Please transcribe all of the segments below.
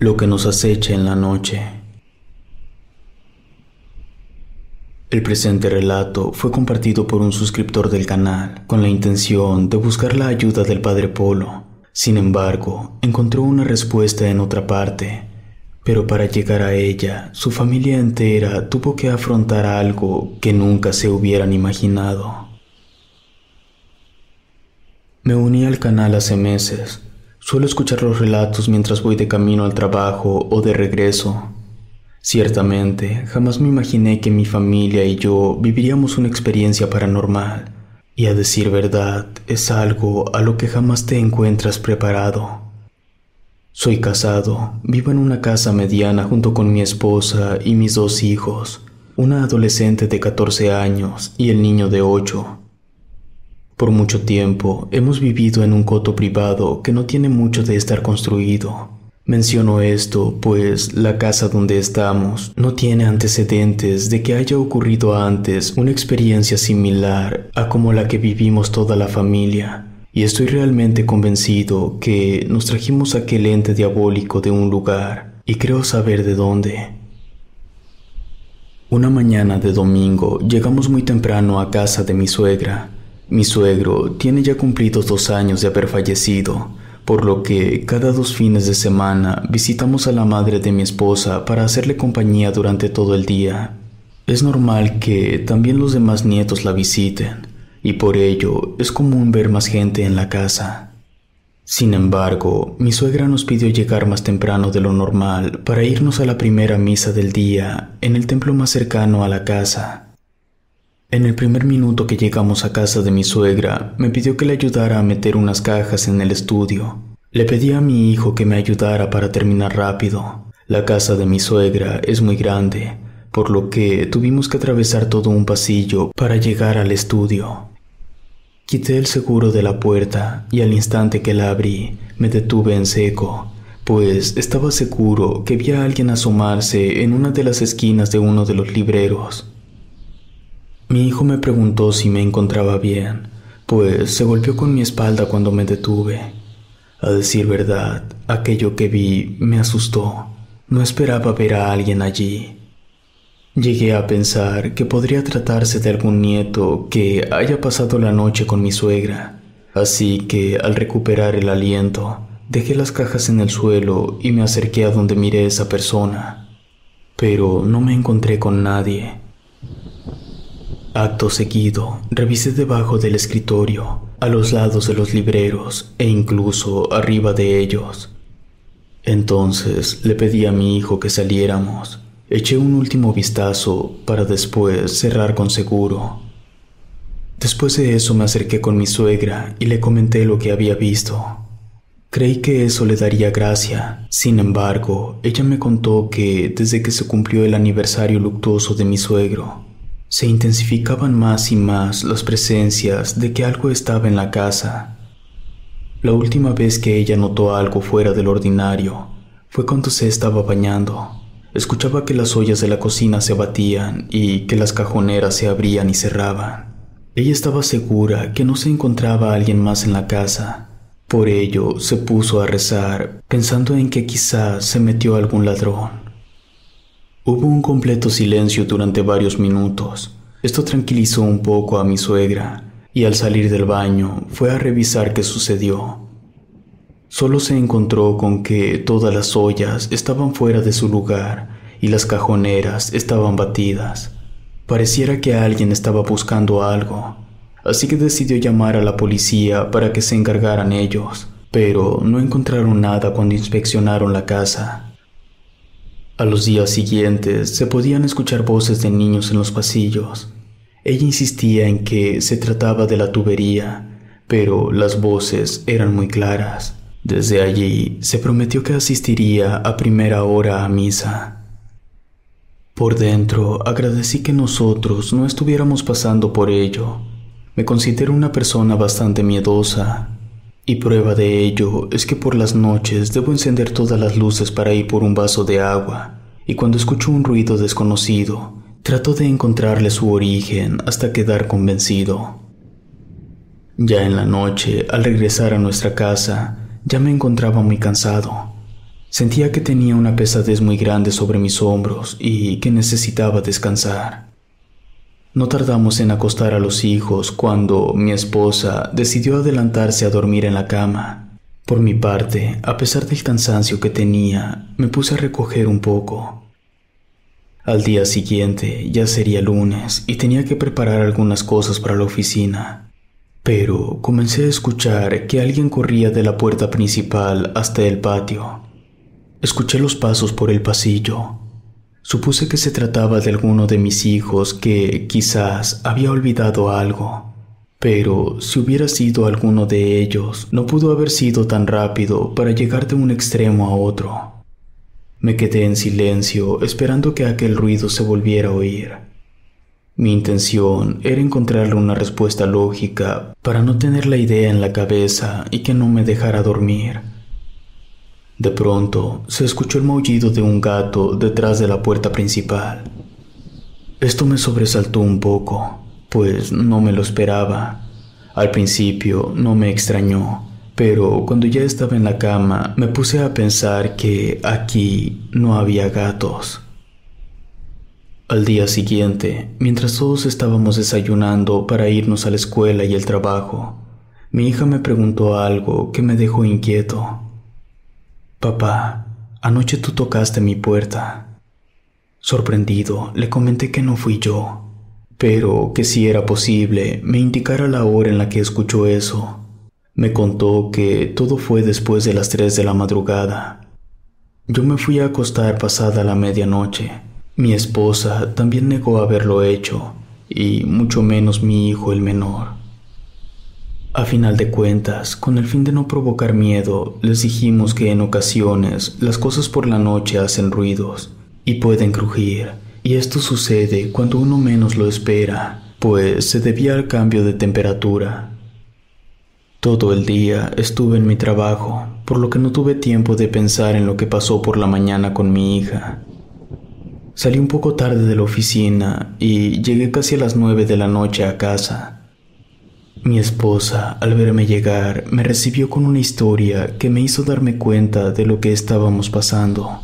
Lo que nos acecha en la noche. El presente relato fue compartido por un suscriptor del canal con la intención de buscar la ayuda del Padre Polo. Sin embargo, encontró una respuesta en otra parte, pero para llegar a ella, su familia entera tuvo que afrontar algo que nunca se hubieran imaginado. Me uní al canal hace meses. Suelo escuchar los relatos mientras voy de camino al trabajo o de regreso. Ciertamente, jamás me imaginé que mi familia y yo viviríamos una experiencia paranormal, y a decir verdad, es algo a lo que jamás te encuentras preparado. Soy casado, vivo en una casa mediana junto con mi esposa y mis 2 hijos, una adolescente de 14 años y el niño de 8. Por mucho tiempo hemos vivido en un coto privado que no tiene mucho de estar construido. Menciono esto pues la casa donde estamos no tiene antecedentes de que haya ocurrido antes una experiencia similar a como la que vivimos toda la familia, y estoy realmente convencido que nos trajimos aquel ente diabólico de un lugar, y creo saber de dónde. Una mañana de domingo llegamos muy temprano a casa de mi suegra. Mi suegro tiene ya cumplidos 2 años de haber fallecido, por lo que cada 2 fines de semana visitamos a la madre de mi esposa para hacerle compañía durante todo el día. Es normal que también los demás nietos la visiten, y por ello es común ver más gente en la casa. Sin embargo, mi suegra nos pidió llegar más temprano de lo normal para irnos a la primera misa del día en el templo más cercano a la casa. En el primer minuto que llegamos a casa de mi suegra, me pidió que le ayudara a meter unas cajas en el estudio. Le pedí a mi hijo que me ayudara para terminar rápido. La casa de mi suegra es muy grande, por lo que tuvimos que atravesar todo un pasillo para llegar al estudio. Quité el seguro de la puerta y al instante que la abrí, me detuve en seco, pues estaba seguro que vi a alguien asomarse en una de las esquinas de uno de los libreros. Mi hijo me preguntó si me encontraba bien, pues se golpeó con mi espalda cuando me detuve. A decir verdad, aquello que vi me asustó. No esperaba ver a alguien allí. Llegué a pensar que podría tratarse de algún nieto que haya pasado la noche con mi suegra, así que al recuperar el aliento, dejé las cajas en el suelo y me acerqué a donde miré a esa persona, pero no me encontré con nadie. Acto seguido, revisé debajo del escritorio, a los lados de los libreros e incluso arriba de ellos. Entonces le pedí a mi hijo que saliéramos. Eché un último vistazo para después cerrar con seguro. Después de eso me acerqué con mi suegra y le comenté lo que había visto. Creí que eso le daría gracia. Sin embargo, ella me contó que desde que se cumplió el aniversario luctuoso de mi suegro, se intensificaban más y más las presencias de que algo estaba en la casa. La última vez que ella notó algo fuera del ordinario fue cuando se estaba bañando. Escuchaba que las ollas de la cocina se batían y que las cajoneras se abrían y cerraban. Ella estaba segura que no se encontraba alguien más en la casa. Por ello se puso a rezar, pensando en que quizás se metió algún ladrón. Hubo un completo silencio durante varios minutos. Esto tranquilizó un poco a mi suegra, y al salir del baño fue a revisar qué sucedió. Solo se encontró con que todas las ollas estaban fuera de su lugar y las cajoneras estaban batidas. Pareciera que alguien estaba buscando algo, así que decidió llamar a la policía para que se encargaran ellos, pero no encontraron nada cuando inspeccionaron la casa. A los días siguientes se podían escuchar voces de niños en los pasillos. Ella insistía en que se trataba de la tubería, pero las voces eran muy claras. Desde allí se prometió que asistiría a primera hora a misa. Por dentro agradecí que nosotros no estuviéramos pasando por ello. Me considero una persona bastante miedosa, y prueba de ello es que por las noches debo encender todas las luces para ir por un vaso de agua, y cuando escucho un ruido desconocido, trato de encontrarle su origen hasta quedar convencido. Ya en la noche, al regresar a nuestra casa, ya me encontraba muy cansado. Sentía que tenía una pesadez muy grande sobre mis hombros y que necesitaba descansar. No tardamos en acostar a los hijos cuando mi esposa decidió adelantarse a dormir en la cama. Por mi parte, a pesar del cansancio que tenía, me puse a recoger un poco. Al día siguiente ya sería lunes y tenía que preparar algunas cosas para la oficina. Pero comencé a escuchar que alguien corría de la puerta principal hasta el patio. Escuché los pasos por el pasillo. Supuse que se trataba de alguno de mis hijos que quizás había olvidado algo. Pero si hubiera sido alguno de ellos, no pudo haber sido tan rápido para llegar de un extremo a otro. Me quedé en silencio esperando que aquel ruido se volviera a oír. Mi intención era encontrarle una respuesta lógica para no tener la idea en la cabeza y que no me dejara dormir. De pronto, se escuchó el maullido de un gato detrás de la puerta principal. Esto me sobresaltó un poco, pues no me lo esperaba. Al principio no me extrañó, pero cuando ya estaba en la cama me puse a pensar que aquí no había gatos. Al día siguiente, mientras todos estábamos desayunando para irnos a la escuela y el trabajo, mi hija me preguntó algo que me dejó inquieto. «Papá, anoche tú tocaste mi puerta». Sorprendido, le comenté que no fui yo, pero que si era posible me indicara la hora en la que escuchó eso. Me contó que todo fue después de las 3 de la madrugada. Yo me fui a acostar pasada la medianoche. Mi esposa también negó haberlo hecho, y mucho menos mi hijo el menor. A final de cuentas, con el fin de no provocar miedo, les dijimos que en ocasiones las cosas por la noche hacen ruidos y pueden crujir, y esto sucede cuando uno menos lo espera, pues se debía al cambio de temperatura. Todo el día estuve en mi trabajo, por lo que no tuve tiempo de pensar en lo que pasó por la mañana con mi hija. Salí un poco tarde de la oficina y llegué casi a las 9 de la noche a casa. Mi esposa, al verme llegar, me recibió con una historia que me hizo darme cuenta de lo que estábamos pasando.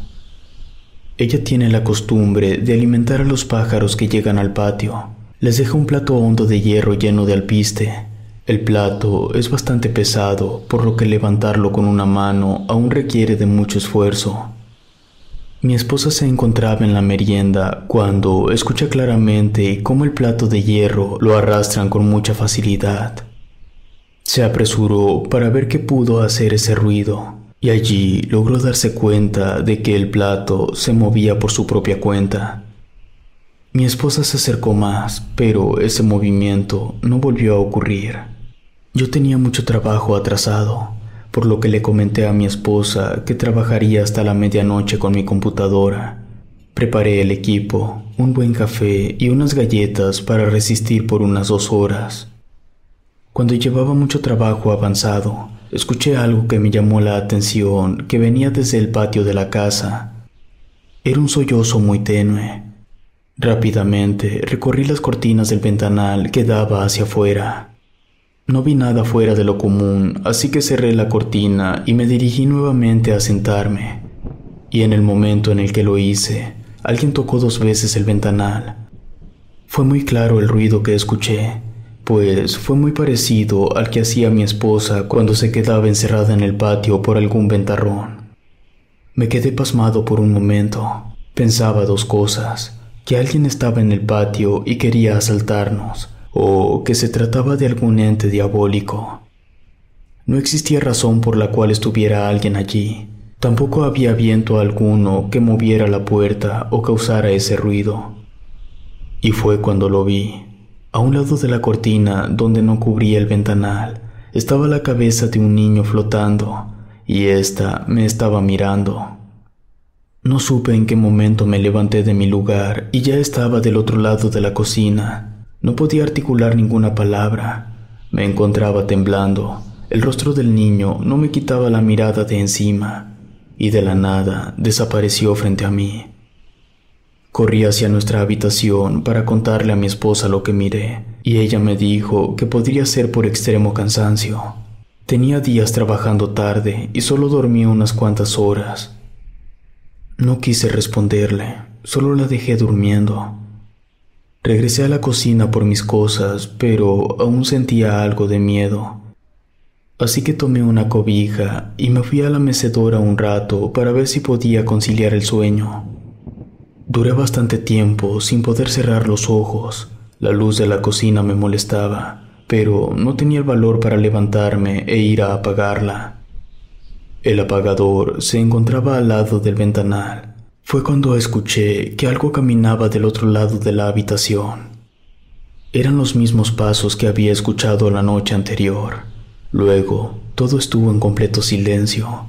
Ella tiene la costumbre de alimentar a los pájaros que llegan al patio. Les deja un plato hondo de hierro lleno de alpiste. El plato es bastante pesado, por lo que levantarlo con una mano aún requiere de mucho esfuerzo. Mi esposa se encontraba en la merienda cuando escucha claramente cómo el plato de hierro lo arrastran con mucha facilidad. Se apresuró para ver qué pudo hacer ese ruido, y allí logró darse cuenta de que el plato se movía por su propia cuenta. Mi esposa se acercó más, pero ese movimiento no volvió a ocurrir. Yo tenía mucho trabajo atrasado, por lo que le comenté a mi esposa que trabajaría hasta la medianoche con mi computadora. Preparé el equipo, un buen café y unas galletas para resistir por unas 2 horas. Cuando llevaba mucho trabajo avanzado, escuché algo que me llamó la atención que venía desde el patio de la casa. Era un sollozo muy tenue. Rápidamente recorrí las cortinas del ventanal que daba hacia afuera. No vi nada fuera de lo común, así que cerré la cortina y me dirigí nuevamente a sentarme. Y en el momento en el que lo hice, alguien tocó 2 veces el ventanal. Fue muy claro el ruido que escuché, pues fue muy parecido al que hacía mi esposa cuando se quedaba encerrada en el patio por algún ventarrón. Me quedé pasmado por un momento. Pensaba 2 cosas: que alguien estaba en el patio y quería asaltarnos, o que se trataba de algún ente diabólico. No existía razón por la cual estuviera alguien allí. Tampoco había viento alguno que moviera la puerta o causara ese ruido. Y fue cuando lo vi. A un lado de la cortina, donde no cubría el ventanal, estaba la cabeza de un niño flotando, y ésta me estaba mirando. No supe en qué momento me levanté de mi lugar y ya estaba del otro lado de la cocina. No podía articular ninguna palabra. Me encontraba temblando. El rostro del niño no me quitaba la mirada de encima, y de la nada desapareció frente a mí. Corrí hacia nuestra habitación para contarle a mi esposa lo que miré, y ella me dijo que podría ser por extremo cansancio. Tenía días trabajando tarde y solo dormía unas cuantas horas. No quise responderle, solo la dejé durmiendo. Regresé a la cocina por mis cosas, pero aún sentía algo de miedo. Así que tomé una cobija y me fui a la mecedora un rato para ver si podía conciliar el sueño. Duré bastante tiempo sin poder cerrar los ojos. La luz de la cocina me molestaba, pero no tenía el valor para levantarme e ir a apagarla. El apagador se encontraba al lado del ventanal. Fue cuando escuché que algo caminaba del otro lado de la habitación. Eran los mismos pasos que había escuchado la noche anterior. Luego, todo estuvo en completo silencio.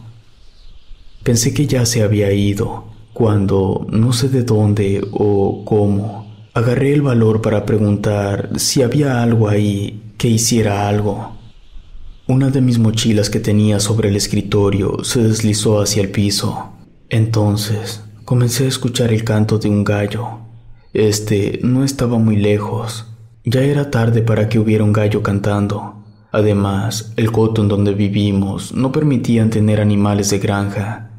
Pensé que ya se había ido, cuando, no sé de dónde o cómo, agarré el valor para preguntar si había algo ahí que hiciera algo. Una de mis mochilas que tenía sobre el escritorio se deslizó hacia el piso. Entonces, comencé a escuchar el canto de un gallo. Este no estaba muy lejos. Ya era tarde para que hubiera un gallo cantando. Además, el coto en donde vivimos no permitían tener animales de granja.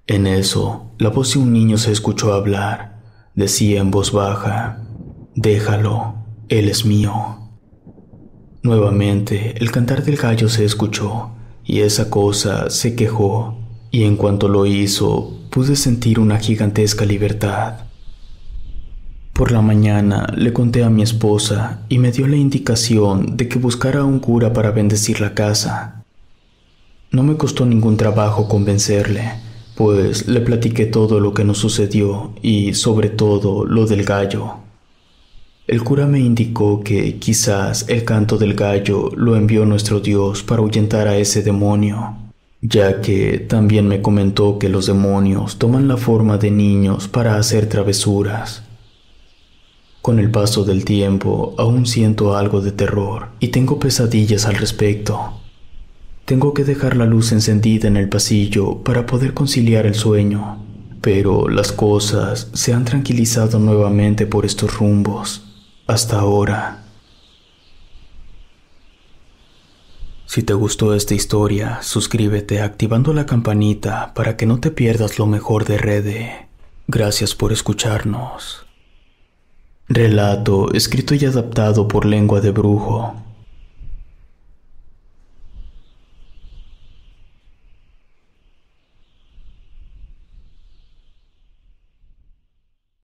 En eso, la voz de un niño se escuchó hablar. Decía en voz baja: «Déjalo, él es mío». Nuevamente, el cantar del gallo se escuchó, y esa cosa se quejó, y en cuanto lo hizo, pude sentir una gigantesca libertad. Por la mañana le conté a mi esposa y me dio la indicación de que buscara a un cura para bendecir la casa. No me costó ningún trabajo convencerle, pues le platiqué todo lo que nos sucedió y, sobre todo, lo del gallo. El cura me indicó que quizás el canto del gallo lo envió nuestro Dios para ahuyentar a ese demonio, ya que también me comentó que los demonios toman la forma de niños para hacer travesuras. Con el paso del tiempo, aún siento algo de terror y tengo pesadillas al respecto. Tengo que dejar la luz encendida en el pasillo para poder conciliar el sueño, pero las cosas se han tranquilizado nuevamente por estos rumbos, hasta ahora. Si te gustó esta historia, suscríbete activando la campanita para que no te pierdas lo mejor de Rede. Gracias por escucharnos. Relato escrito y adaptado por Lengua de Brujo.